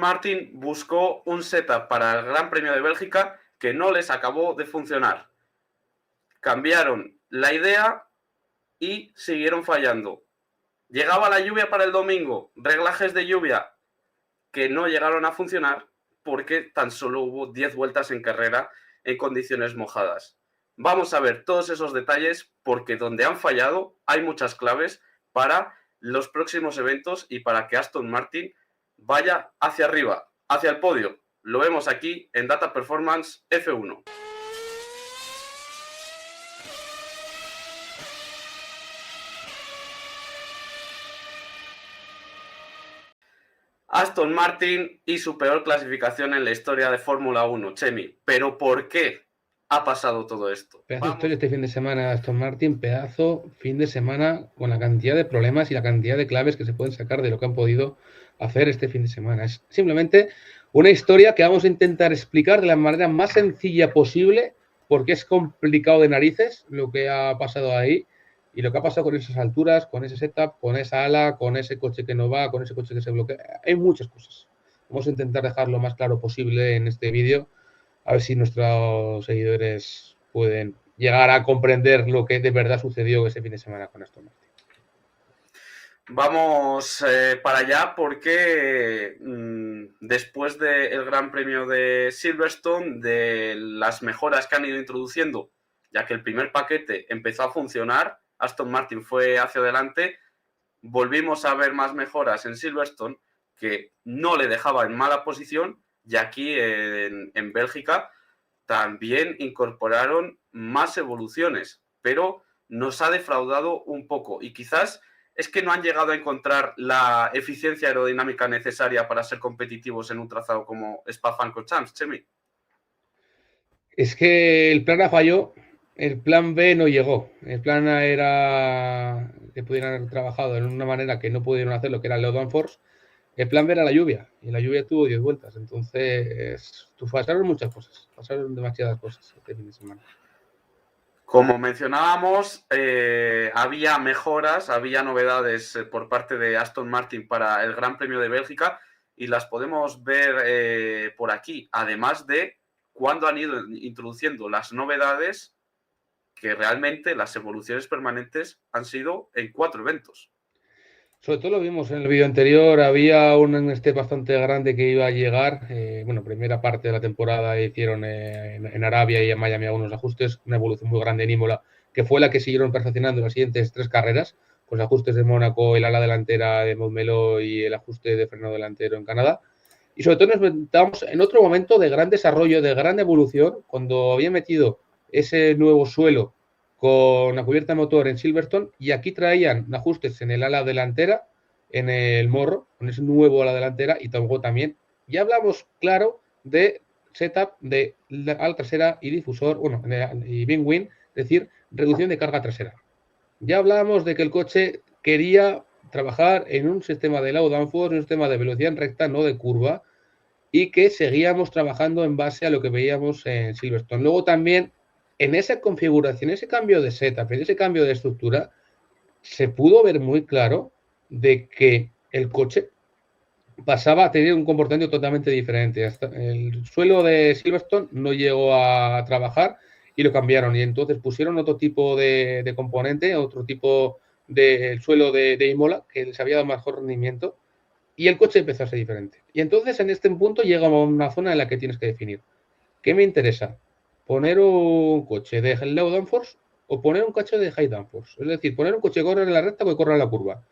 Martin buscó un setup para el Gran Premio de Bélgica que no les acabó de funcionar. Cambiaron la idea y siguieron fallando. Llegaba la lluvia para el domingo, reglajes de lluvia que no llegaron a funcionar porque tan solo hubo 10 vueltas en carrera en condiciones mojadas. Vamos a ver todos esos detalles porque donde han fallado hay muchas claves para los próximos eventos y para que Aston Martin vaya hacia arriba, hacia el podio. Lo vemos aquí en Data Performance F1. Aston Martin y su peor clasificación en la historia de Fórmula 1, Chemi. ¿Pero por qué ha pasado todo esto? Pedazo de historia este fin de semana, Aston Martin, pedazo fin de semana con la cantidad de problemas y la cantidad de claves que se pueden sacar de lo que han podido hacer este fin de semana. Es simplemente una historia que vamos a intentar explicar de la manera más sencilla posible, porque es complicado de narices lo que ha pasado ahí y lo que ha pasado con esas alturas, con ese setup, con esa ala, con ese coche que no va, con ese coche que se bloquea. Hay muchas cosas. Vamos a intentar dejar lo más claro posible en este vídeo, a ver si nuestros seguidores pueden llegar a comprender lo que de verdad sucedió ese fin de semana con Aston Martin. Vamos para allá porque después del Gran Premio de Silverstone, de las mejoras que han ido introduciendo, ya que el primer paquete empezó a funcionar, Aston Martin fue hacia adelante, volvimos a ver más mejoras en Silverstone que no le dejaba en mala posición, y aquí en Bélgica también incorporaron más evoluciones, pero nos ha defraudado un poco y quizás es que no han llegado a encontrar la eficiencia aerodinámica necesaria para ser competitivos en un trazado como Spa-Francorchamps, Chemi. Es que el plan A falló, el plan B no llegó. El plan A era que pudieran haber trabajado de una manera que no pudieron hacerlo, que era el low downforce. El plan B era la lluvia, y la lluvia tuvo 10 vueltas. Entonces, pasaron muchas cosas, pasaron demasiadas cosas este fin de semana. Como mencionábamos, había mejoras, había novedades por parte de Aston Martin para el Gran Premio de Bélgica y las podemos ver por aquí, además de cuando han ido introduciendo las novedades, que realmente las evoluciones permanentes han sido en 4 eventos. Sobre todo lo vimos en el vídeo anterior, había un step bastante grande que iba a llegar. Bueno, primera parte de la temporada hicieron en Arabia y en Miami algunos ajustes, una evolución muy grande en Imola, que fue la que siguieron perfeccionando en las siguientes 3 carreras, con los ajustes de Mónaco, el ala delantera de Montmeló y el ajuste de freno delantero en Canadá. Y sobre todo nos metábamos en otro momento de gran desarrollo, de gran evolución, cuando había metido ese nuevo suelo con la cubierta de motor en Silverstone, y aquí traían ajustes en el ala delantera, en el morro, con ese nuevo ala delantera, y luego también, ya hablamos, claro, de setup de la ala trasera y difusor, bueno, y bin wing, es decir, reducción de carga trasera. Ya hablábamos de que el coche quería trabajar en un sistema de low downforce, un sistema de velocidad en recta, no de curva, y que seguíamos trabajando en base a lo que veíamos en Silverstone. Luego también, en esa configuración, ese cambio de setup, en ese cambio de estructura, se pudo ver muy claro de que el coche pasaba a tener un comportamiento totalmente diferente. Hasta el suelo de Silverstone no llegó a trabajar y lo cambiaron, y entonces pusieron otro tipo de componente, otro tipo de suelo de Imola, que les había dado mejor rendimiento, y el coche empezó a ser diferente. Y entonces en este punto llega a una zona en la que tienes que definir. ¿Qué me interesa? ¿Poner un coche de low downforce o poner un coche de high downforce? Es decir, poner un coche que corre en la recta o que corre en la curva.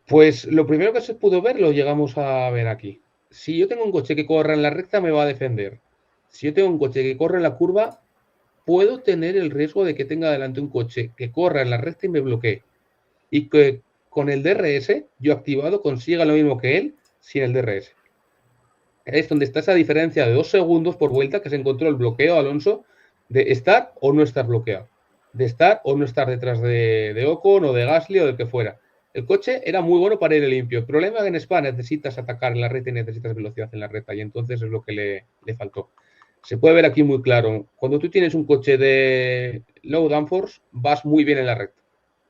Pues lo primero que se pudo ver lo llegamos a ver aquí. Si yo tengo un coche que corre en la recta, me va a defender. Si yo tengo un coche que corre en la curva, puedo tener el riesgo de que tenga delante un coche que corra en la recta y me bloquee. Y que con el DRS, yo activado, consiga lo mismo que él sin el DRS. Es donde está esa diferencia de 2 segundos por vuelta que se encontró el bloqueo, Alonso, de estar o no estar bloqueado. De estar o no estar detrás de Ocon o de Gasly o del que fuera. El coche era muy bueno para ir limpio. El problema es que en Spa necesitas atacar en la recta y necesitas velocidad en la recta, y entonces es lo que le faltó. Se puede ver aquí muy claro. Cuando tú tienes un coche de low downforce, vas muy bien en la recta,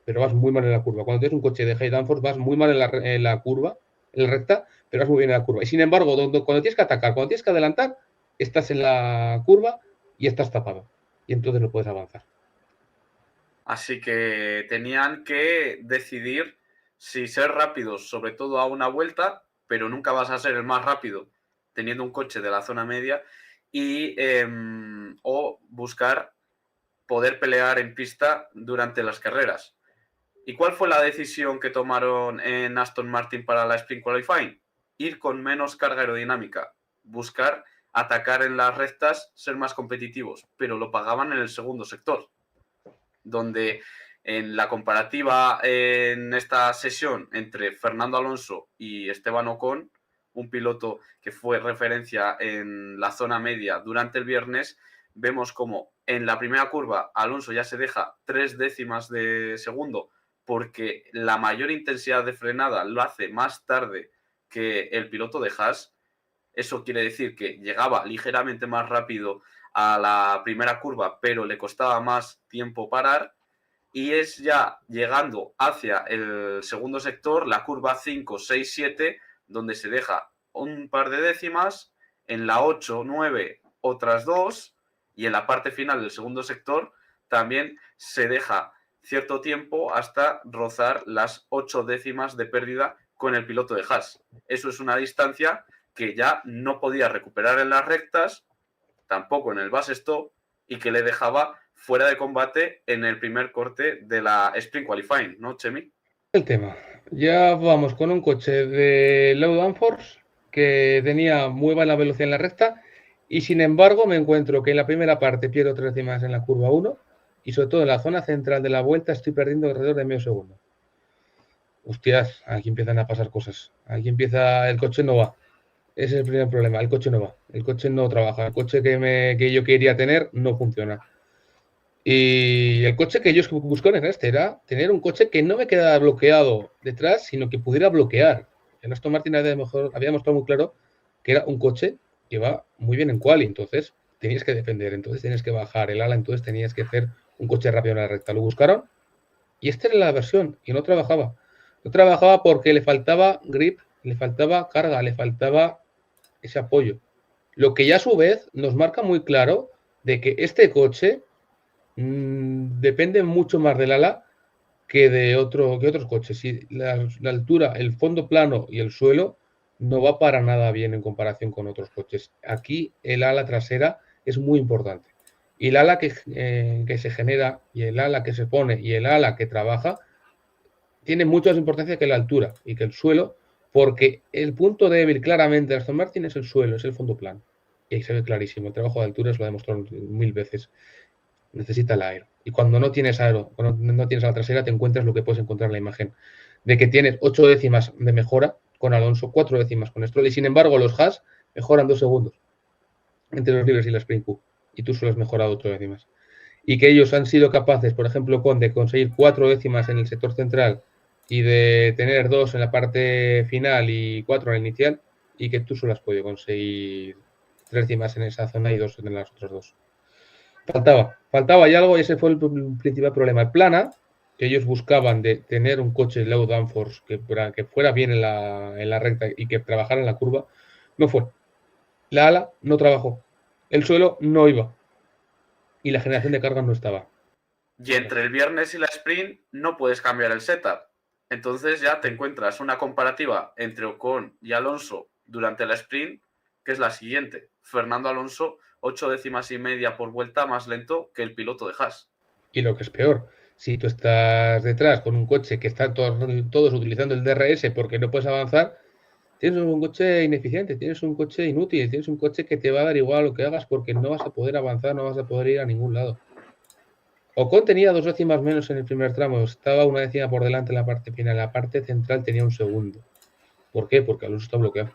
pero vas muy mal en la curva. Cuando tienes un coche de high downforce, vas muy mal en la curva, en la recta, pero vas muy bien en la curva. Y sin embargo, cuando tienes que atacar, cuando tienes que adelantar, estás en la curva y estás tapado. Y entonces no puedes avanzar. Así que tenían que decidir si ser rápidos, sobre todo a una vuelta, pero nunca vas a ser el más rápido teniendo un coche de la zona media, y o buscar poder pelear en pista durante las carreras. ¿Y cuál fue la decisión que tomaron en Aston Martin para la Sprint Qualifying? Ir con menos carga aerodinámica, buscar atacar en las rectas, ser más competitivos, pero lo pagaban en el segundo sector, donde en la comparativa en esta sesión entre Fernando Alonso y Esteban Ocon, un piloto que fue referencia en la zona media durante el viernes, vemos como en la primera curva Alonso ya se deja 3 décimas de segundo porque la mayor intensidad de frenada lo hace más tarde que el piloto de Haas. Eso quiere decir que llegaba ligeramente más rápido a la primera curva, pero le costaba más tiempo parar. Y es ya llegando hacia el segundo sector, la curva 5, 6, 7, donde se deja un par de décimas, en la 8, 9, otras 2, y en la parte final del segundo sector también se deja cierto tiempo hasta rozar las 8 décimas de pérdida con el piloto de Haas. Eso es una distancia que ya no podía recuperar en las rectas, tampoco en el base stop, y que le dejaba fuera de combate en el primer corte de la Sprint Qualifying, ¿no, Chemi? El tema. Ya vamos con un coche de low downforce que tenía muy buena velocidad en la recta y sin embargo me encuentro que en la primera parte pierdo 3 décimas en la curva 1 y sobre todo en la zona central de la vuelta estoy perdiendo alrededor de medio segundo. Hostias, aquí empiezan a pasar cosas. Aquí empieza, el coche no va. Ese es el primer problema, el coche no va. El coche no trabaja. El coche que yo quería tener no funciona. Y el coche que ellos buscaron era tener un coche que no me quedara bloqueado detrás, sino que pudiera bloquear. En Aston Martin había mostrado muy claro que era un coche que va muy bien en quali, entonces tenías que defender, entonces tenías que bajar el ala, entonces tenías que hacer un coche rápido en la recta. Lo buscaron y esta era la versión y no trabajaba. No trabajaba porque le faltaba grip, le faltaba carga, le faltaba ese apoyo. Lo que ya a su vez nos marca muy claro de que este coche depende mucho más del ala que de otros coches. Si la altura, el fondo plano y el suelo no va para nada bien en comparación con otros coches. Aquí el ala trasera es muy importante. Y el ala que se genera y el ala que se pone y el ala que trabaja tiene mucha más importancia que la altura y que el suelo, porque el punto débil claramente de Aston Martin es el suelo, es el fondo plano. Y ahí se ve clarísimo. El trabajo de alturas lo ha demostrado 1000 veces. Necesita el aero. Y cuando no tienes aero, cuando no tienes a la trasera, te encuentras lo que puedes encontrar en la imagen. De que tienes 8 décimas de mejora con Alonso, 4 décimas con Stroll. Y sin embargo, los Haas mejoran 2 segundos entre los libres y la Sprint Q. Y tú solo has mejorado 8 décimas. Y que ellos han sido capaces, por ejemplo, de conseguir 4 décimas en el sector central y de tener 2 en la parte final y 4 en la inicial, y que tú solo has podido conseguir 3 décimas en esa zona y 2 en las otras 2. Faltaba y algo, y ese fue el principal problema. El plana, que ellos buscaban de tener un coche low downforce que fuera bien en la recta y que trabajara en la curva, no fue. La ala no trabajó. El suelo no iba. Y la generación de carga no estaba. Y entre el viernes y la sprint no puedes cambiar el setup. Entonces ya te encuentras una comparativa entre Ocon y Alonso durante la sprint, que es la siguiente. Fernando Alonso, 8 décimas y media por vuelta más lento que el piloto de Haas. Y lo que es peor, si tú estás detrás con un coche que están todos utilizando el DRS porque no puedes avanzar, tienes un coche ineficiente, tienes un coche inútil, tienes un coche que te va a dar igual lo que hagas porque no vas a poder avanzar, no vas a poder ir a ningún lado. Ocon tenía 2 décimas menos en el primer tramo, estaba 1 décima por delante en la parte final, la parte central tenía 1 segundo. ¿Por qué? Porque Alonso está bloqueado.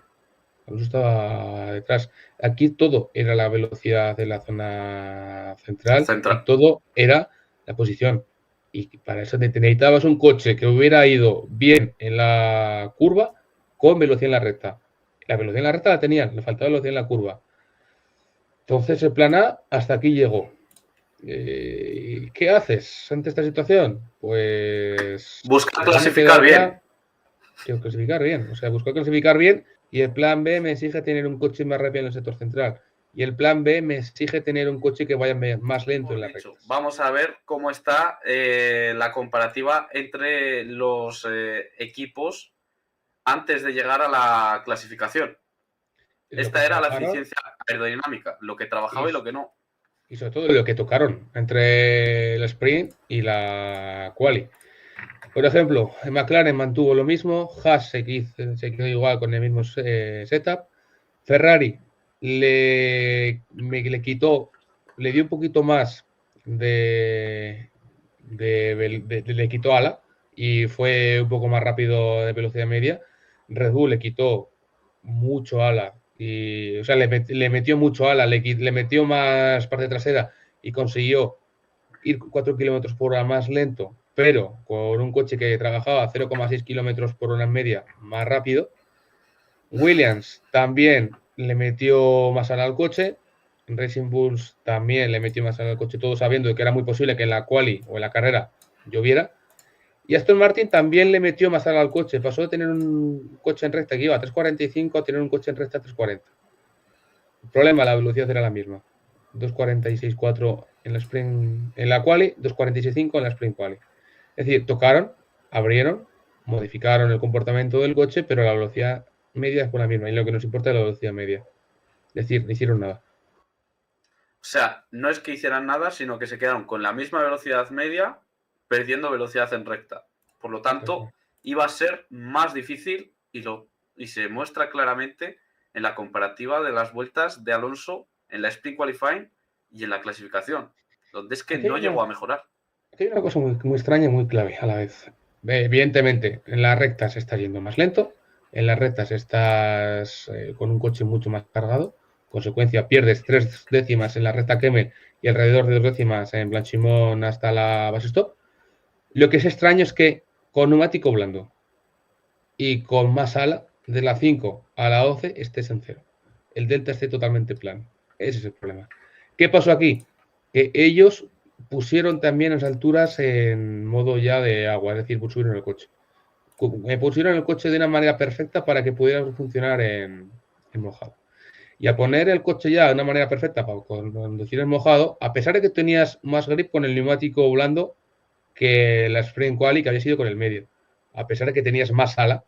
Alonso estaba detrás. Aquí todo era la velocidad de la zona central. Y todo era la posición. Y para eso necesitabas un coche que hubiera ido bien en la curva con velocidad en la recta. La velocidad en la recta la tenían, le faltaba velocidad en la curva. Entonces el plan A hasta aquí llegó. ¿Qué haces ante esta situación? Pues busca clasificar bien. Quiero clasificar bien. O sea, buscar clasificar bien Y el plan B me exige tener un coche más rápido en el sector central. Y el plan B me exige tener un coche que vaya más lento en las rectas. Vamos a ver cómo está la comparativa entre los equipos antes de llegar a la clasificación. Esta era la eficiencia aerodinámica, lo que trabajaba y lo que no. Y sobre todo lo que tocaron entre el sprint y la quali. Por ejemplo, McLaren mantuvo lo mismo, Haas se quedó igual con el mismo setup, Ferrari le quitó, le dio un poquito más le quitó ala y fue un poco más rápido de velocidad media. Red Bull le quitó mucho ala y, o sea, le metió mucho ala, le metió más parte trasera y consiguió ir 4 kilómetros por hora más lento, pero con un coche que trabajaba 0,6 kilómetros por hora en media más rápido. Williams también le metió más ala al coche. Racing Bulls también le metió más ala al coche, todo sabiendo que era muy posible que en la quali o en la carrera lloviera. Y Aston Martin también le metió más ala al coche. Pasó de tener un coche en recta que iba a 3.45 a tener un coche en recta a 3.40. El problema, la velocidad era la misma. 2.46.4 en la sprint, en la quali, 2.46.5 en la sprint quali. Es decir, tocaron, abrieron, modificaron el comportamiento del coche, pero la velocidad media es por la misma. Y lo que nos importa es la velocidad media. Es decir, no hicieron nada. O sea, no es que hicieran nada, sino que se quedaron con la misma velocidad media, perdiendo velocidad en recta. Por lo tanto, iba a ser más difícil y se muestra claramente en la comparativa de las vueltas de Alonso en la Sprint Qualifying y en la clasificación, donde es que no llegó a mejorar. Aquí hay una cosa muy extraña y muy clave a la vez. Evidentemente, en las rectas estás yendo más lento, en las rectas estás con un coche mucho más cargado, consecuencia pierdes 3 décimas en la recta Kemmel y alrededor de 2 décimas en Blanchimón hasta la base stop. Lo que es extraño es que con neumático blando y con más ala, de la 5 a la 12 estés en cero. El delta esté totalmente plano. Ese es el problema. ¿Qué pasó aquí? Que ellos pusieron también las alturas en modo ya de agua, es decir, pusieron el coche. Pusieron el coche de una manera perfecta para que pudiera funcionar en mojado. Y a poner el coche ya de una manera perfecta para conducir en mojado, a pesar de que tenías más grip con el neumático blando que la sprint quali que había sido con el medio, a pesar de que tenías más ala,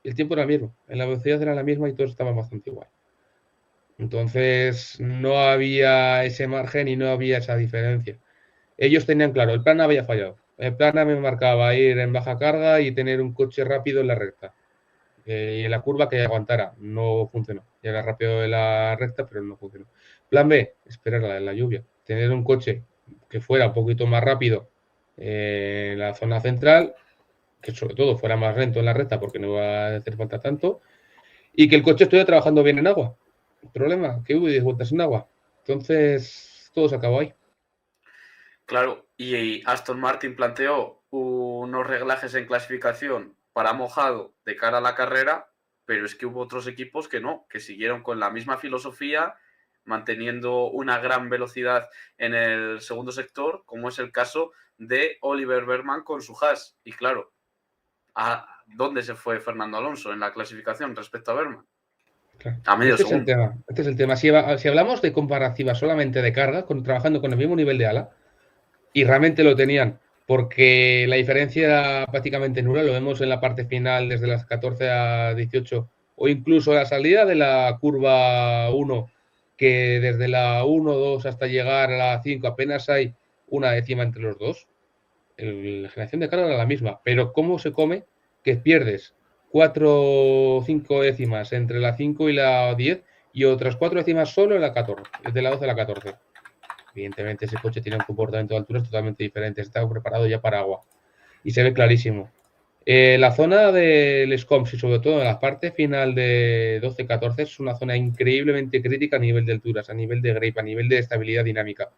el tiempo era el mismo, la velocidad era la misma y todos estaban bastante igual. Entonces no había ese margen y no había esa diferencia. Ellos tenían claro, el plan A había fallado. El plan A me marcaba ir en baja carga y tener un coche rápido en la recta. Y en la curva que aguantara. No funcionó. Llega rápido en la recta, pero no funcionó. Plan B, esperar la lluvia. Tener un coche que fuera un poquito más rápido en la zona central, que sobre todo fuera más lento en la recta porque no iba a hacer falta tanto, y que el coche estuviera trabajando bien en agua. El problema, que hubo 10 vueltas en agua. Entonces, todo se acabó ahí. Claro, y Aston Martin planteó unos reglajes en clasificación para mojado de cara a la carrera, pero es que hubo otros equipos que no, que siguieron con la misma filosofía, manteniendo una gran velocidad en el segundo sector, como es el caso de Oliver Bergman con su Haas. Y claro, ¿a dónde se fue Fernando Alonso en la clasificación respecto a Bergman? Claro. A medio segundo. Este es el tema. Si hablamos de comparativa solamente de carga, trabajando con el mismo nivel de ala, y realmente lo tenían, porque la diferencia era prácticamente nula, lo vemos en la parte final desde las 14 a 18, o incluso la salida de la curva 1, que desde la 1, 2 hasta llegar a la 5 apenas hay una décima entre los dos. La generación de carga era la misma, pero ¿cómo se come que pierdes 4 o 5 décimas entre la 5 y la 10 y otras 4 décimas solo en la 14, desde la 12 a la 14? Evidentemente ese coche tiene un comportamiento de alturas totalmente diferente, está preparado ya para agua y se ve clarísimo. La zona del SCOMS y sobre todo en la parte final de 12-14 es una zona increíblemente crítica a nivel de alturas, a nivel de grip, a nivel de estabilidad dinámica.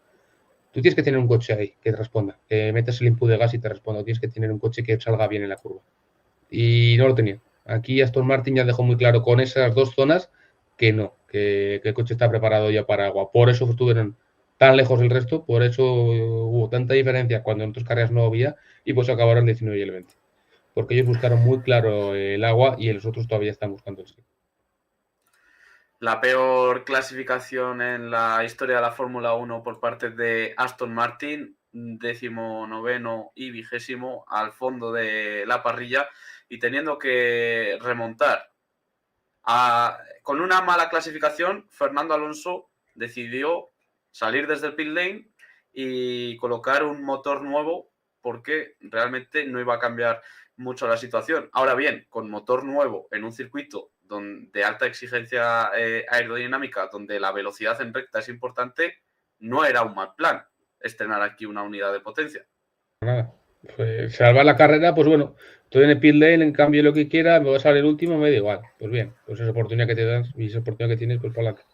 Tú tienes que tener un coche ahí que te responda, que metas el input de gas y te responda. Tienes que tener un coche que salga bien en la curva. Y no lo tenía. Aquí Aston Martin ya dejó muy claro con esas dos zonas que no, que el coche está preparado ya para agua. Por eso estuvieron tan lejos del resto, por eso hubo tanta diferencia cuando en otras carreras no había y pues acabaron el 19 y el 20. porque ellos buscaron muy claro el agua y los otros todavía están buscando el seco. La peor clasificación en la historia de la Fórmula 1 por parte de Aston Martin, 19º y 20º al fondo de la parrilla y teniendo que remontar. Con una mala clasificación, Fernando Alonso decidió salir desde el pit lane y colocar un motor nuevo porque realmente no iba a cambiar mucho la situación. Ahora bien, con motor nuevo en un circuito de alta exigencia aerodinámica, donde la velocidad en recta es importante, no era un mal plan estrenar aquí una unidad de potencia. Nada, pues salvar la carrera, pues bueno, estoy en el pit lane, en cambio lo que quiera, me voy a salir el último, me da igual. Pues bien, pues esa oportunidad que te das y esa oportunidad que tienes, pues para adelante.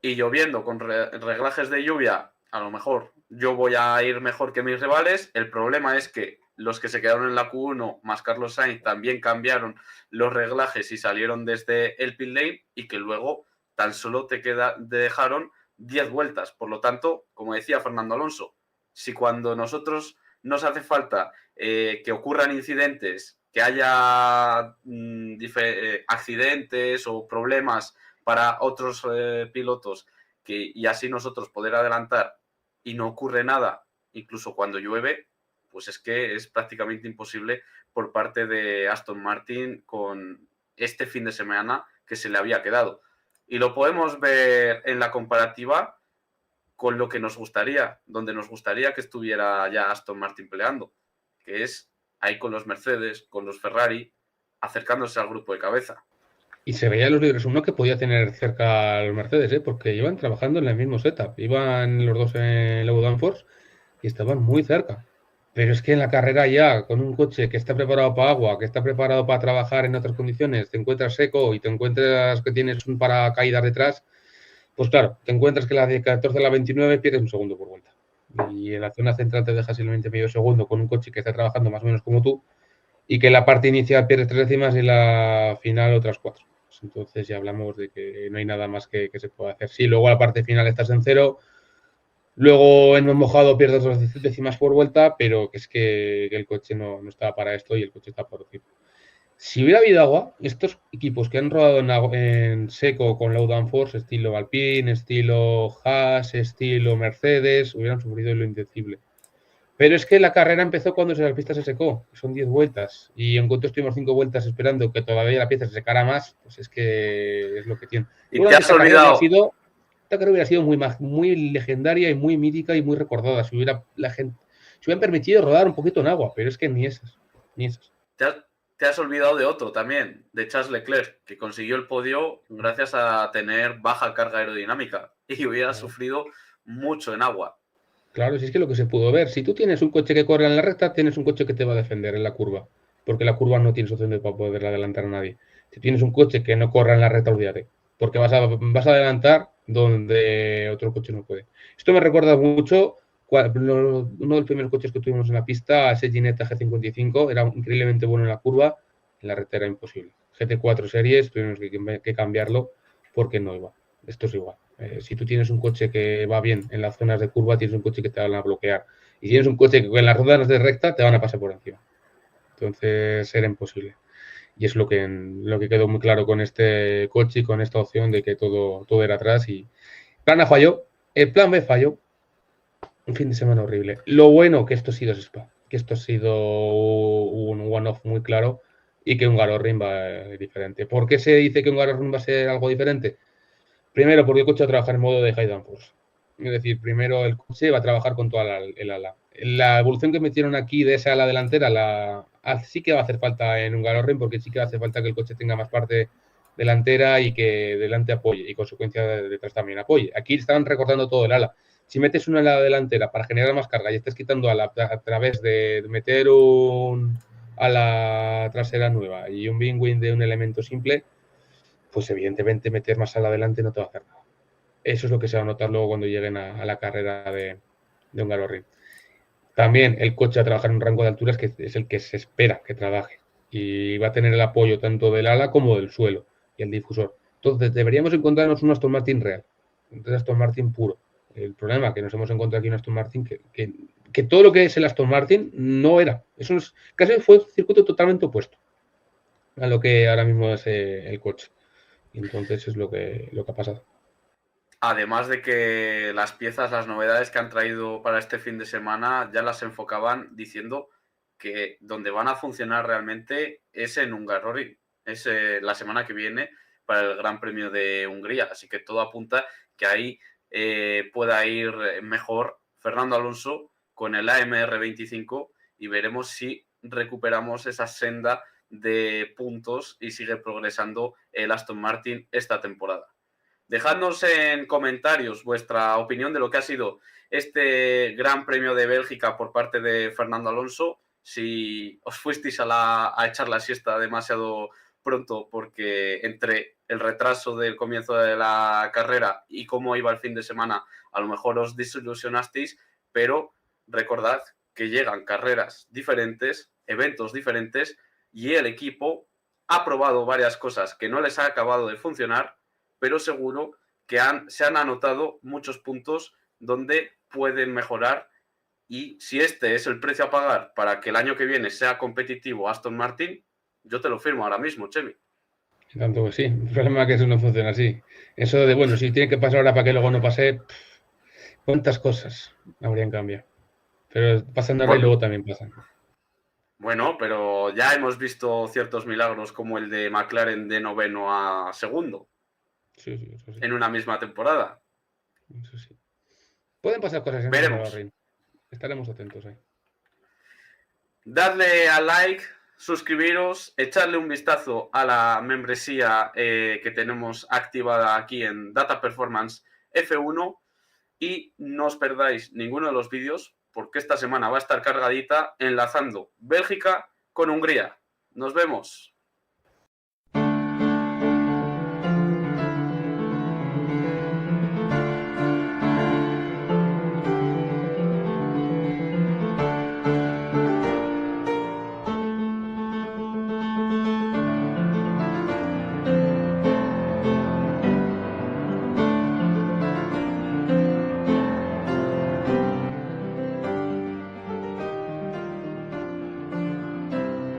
Y lloviendo con reglajes de lluvia, a lo mejor yo voy a ir mejor que mis rivales. El problema es que los que se quedaron en la Q1 más Carlos Sainz también cambiaron los reglajes y salieron desde el pit lane y que luego tan solo te dejaron 10 vueltas. Por lo tanto, como decía Fernando Alonso, si cuando nosotros nos hace falta que ocurran incidentes, que haya accidentes o problemas para otros pilotos y así nosotros poder adelantar y no ocurre nada, incluso cuando llueve, pues es que es prácticamente imposible por parte de Aston Martin con este fin de semana que se le había quedado. Y lo podemos ver en la comparativa con lo que nos gustaría, donde nos gustaría que estuviera ya Aston Martin peleando, que es ahí con los Mercedes, con los Ferrari, acercándose al grupo de cabeza. Y se veía en los libros uno que podía tener cerca a los Mercedes, porque iban trabajando en el mismo setup. Iban los dos en Low Downforce y estaban muy cerca. Pero es que en la carrera ya, con un coche que está preparado para agua, que está preparado para trabajar en otras condiciones, te encuentras seco y te encuentras que tienes un paracaídas detrás, pues claro, te encuentras que la de 14 a la 29 pierdes un segundo por vuelta. Y en la zona central te dejas simplemente medio segundo con un coche que está trabajando más o menos como tú y que en la parte inicial pierdes 3 décimas y en la final otras 4. Entonces ya hablamos de que no hay nada más que se pueda hacer. Sí, luego a la parte final estás en cero, luego en un mojado pierdes 2 décimas por vuelta, pero que es que el coche no estaba para esto y el coche está por encima. Si hubiera habido agua, estos equipos que han rodado en seco con low downforce, estilo Alpine, estilo Haas, estilo Mercedes, hubieran sufrido lo indecible. Pero es que la carrera empezó cuando la pista se secó, son 10 vueltas, y en cuanto estuvimos 5 vueltas esperando que todavía la pieza se secara más, pues es que es lo que tiene. Y te has olvidado. Esta carrera hubiera sido muy legendaria y muy mítica y muy recordada, si hubieran permitido rodar un poquito en agua, pero es que ni esas. Te has olvidado de otro también, de Charles Leclerc, que consiguió el podio gracias a tener baja carga aerodinámica y hubiera sufrido mucho en agua. Claro, si es que lo que se pudo ver, si tú tienes un coche que corre en la recta, tienes un coche que te va a defender en la curva, porque la curva no tienes opción de poder adelantar a nadie. Si tienes un coche que no corra en la recta, olvídate, porque vas a adelantar donde otro coche no puede. Esto me recuerda mucho uno de los primeros coches que tuvimos en la pista, ese Ginetta G55, era increíblemente bueno en la curva, en la recta era imposible. GT4 Series tuvimos que cambiarlo porque no iba. Esto es igual. Si tú tienes un coche que va bien en las zonas de curva, tienes un coche que te van a bloquear. Y si tienes un coche que en las ruedas de recta te van a pasar por encima. Entonces era imposible. Y es lo que quedó muy claro con este coche y con esta opción de que todo era atrás. Y el plan A falló, el plan B falló. Un fin de semana horrible. Lo bueno que esto ha sido Spa, que esto ha sido un one-off muy claro y que un Hungaroring va diferente. ¿Por qué se dice que un Hungaroring va a ser algo diferente? Primero, porque el coche va a trabajar en modo de high downforce. Es decir, primero el coche va a trabajar con toda el ala. La evolución que metieron aquí de esa ala delantera sí que va a hacer falta en un Hungaroring porque sí que va a hacer falta que el coche tenga más parte delantera y que delante apoye y consecuencia detrás también apoye. Aquí estaban recortando todo el ala. Si metes una ala delantera para generar más carga y estás quitando ala a través de meter un ala trasera nueva y un wing de un elemento simple, pues evidentemente meter más ala adelante no te va a hacer nada. Eso es lo que se va a notar luego cuando lleguen a la carrera de Hungaroring. También el coche a trabajar en un rango de alturas que es el que se espera que trabaje y va a tener el apoyo tanto del ala como del suelo y el difusor. Entonces deberíamos encontrarnos un Aston Martin real, un Aston Martin puro, el problema que nos hemos encontrado aquí en Aston Martin, que todo lo que es el Aston Martin no era. Eso casi fue un circuito totalmente opuesto a lo que ahora mismo es el coche. Y entonces es lo que ha pasado. Además de que las piezas, las novedades que han traído para este fin de semana ya las enfocaban diciendo que donde van a funcionar realmente es en Hungaroring, es la semana que viene para el Gran Premio de Hungría. Así que todo apunta que ahí pueda ir mejor Fernando Alonso con el AMR 25 y veremos si recuperamos esa senda de puntos y sigue progresando el Aston Martin esta temporada. Dejadnos en comentarios vuestra opinión de lo que ha sido este Gran Premio de Bélgica por parte de Fernando Alonso. Si os fuisteis a echar la siesta demasiado pronto porque entre el retraso del comienzo de la carrera y cómo iba el fin de semana, a lo mejor os desilusionasteis, pero recordad que llegan carreras diferentes, eventos diferentes y el equipo ha probado varias cosas que no les ha acabado de funcionar, pero seguro que se han anotado muchos puntos donde pueden mejorar y si este es el precio a pagar para que el año que viene sea competitivo Aston Martin, yo te lo firmo ahora mismo, Chemi. Tanto que sí, el problema es que eso no funciona así. Eso de, bueno, si tiene que pasar ahora para que luego no pase, cuántas cosas habrían cambiado. Pero pasan ahora y luego también pasan. Bueno, pero ya hemos visto ciertos milagros como el de McLaren de noveno a segundo. Sí, eso sí. En una misma temporada. Eso sí. Pueden pasar cosas en Veremos. el Estaremos atentos ahí. Dadle a like, suscribiros, echarle un vistazo a la membresía que tenemos activada aquí en Data Performance F1 y no os perdáis ninguno de los vídeos porque esta semana va a estar cargadita enlazando Bélgica con Hungría. Nos vemos.